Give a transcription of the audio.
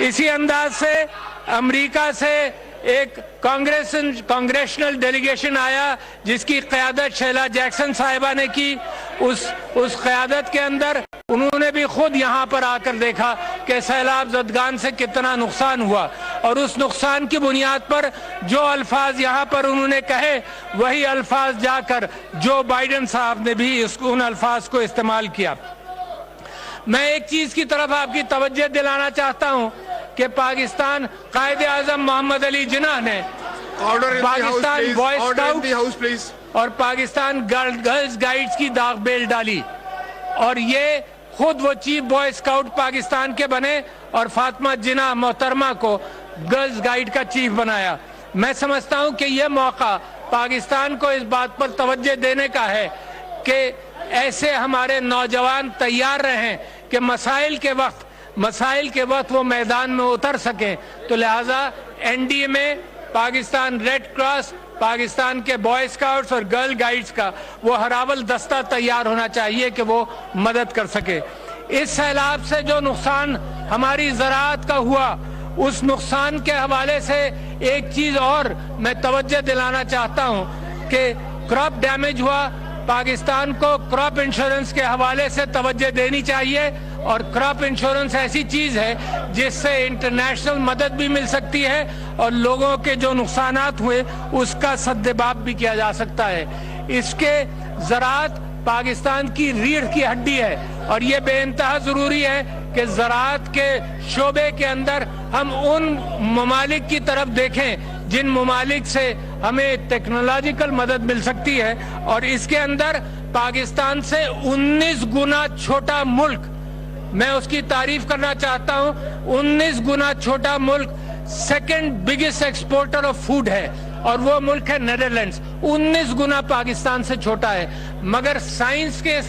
इसी अंदाज से अमेरिका से एक कांग्रेशनल डेलीगेशन आया जिसकी क़यादत शैला जैक्सन साहिबा ने की। उस क़यादत के अंदर उन्होंने भी खुद यहाँ पर आकर देखा कि सैलाब ज़दगान से कितना नुकसान हुआ, और उस नुकसान की बुनियाद पर जो अल्फाज यहाँ पर उन्होंने कहे वही अल्फाज जाकर जो बाइडेन साहब ने भी उन अल्फाज को इस्तेमाल किया। मैं एक चीज की तरफ आपकी तवज्जो दिलाना चाहता हूं कि पाकिस्तान कायदे आज़म मोहम्मद अली जिन्ना ने पाकिस्तान बॉय स्काउट्स और पाकिस्तान गर्ल्स गाइड्स की दाग बेल डाली, और ये खुद वो चीफ बॉय स्काउट पाकिस्तान के बने और फातिमा जिन्ना मोहतरमा को गर्ल्स गाइड का चीफ बनाया। मैं समझता हूं कि यह मौका पाकिस्तान को इस बात पर तवज्जो देने का है कि ऐसे हमारे नौजवान तैयार रहें कि मसाइल के वक्त वो मैदान में उतर सकें। तो लिहाजा एनडीए में पाकिस्तान रेड क्रॉस, पाकिस्तान के बॉय स्काउट्स और गर्ल गाइड्स का वो हरावल दस्ता तैयार होना चाहिए कि वो मदद कर सके। इस सैलाब से जो नुकसान हमारी ज़राअत का हुआ, उस नुकसान के हवाले से एक चीज़ और मैं तवज्जो दिलाना चाहता हूँ कि क्रॉप डैमेज हुआ। पाकिस्तान को क्रॉप इंश्योरेंस के हवाले से तवज्जो देनी चाहिए, और क्रॉप इंश्योरेंस ऐसी चीज है जिससे इंटरनेशनल मदद भी मिल सकती है और लोगों के जो नुकसानात हुए उसका सद्देबाब भी किया जा सकता है। इसके ज़राअत पाकिस्तान की रीढ़ की हड्डी है, और ये बेइंतहा जरूरी है कि ज़राअत के शोबे के अंदर हम उन ममालिक की तरफ देखें जिन ममालिक से हमें टेक्नोलॉजिकल मदद मिल सकती है, और इसके अंदर पाकिस्तान से 19 गुना छोटा मुल्क, मैं उसकी तारीफ करना चाहता हूं, 19 गुना छोटा मुल्क second biggest exporter of food है, और वो मुल्क है नेदरलैंड्स। 19 गुना पाकिस्तान से छोटा है, मगर साइंस के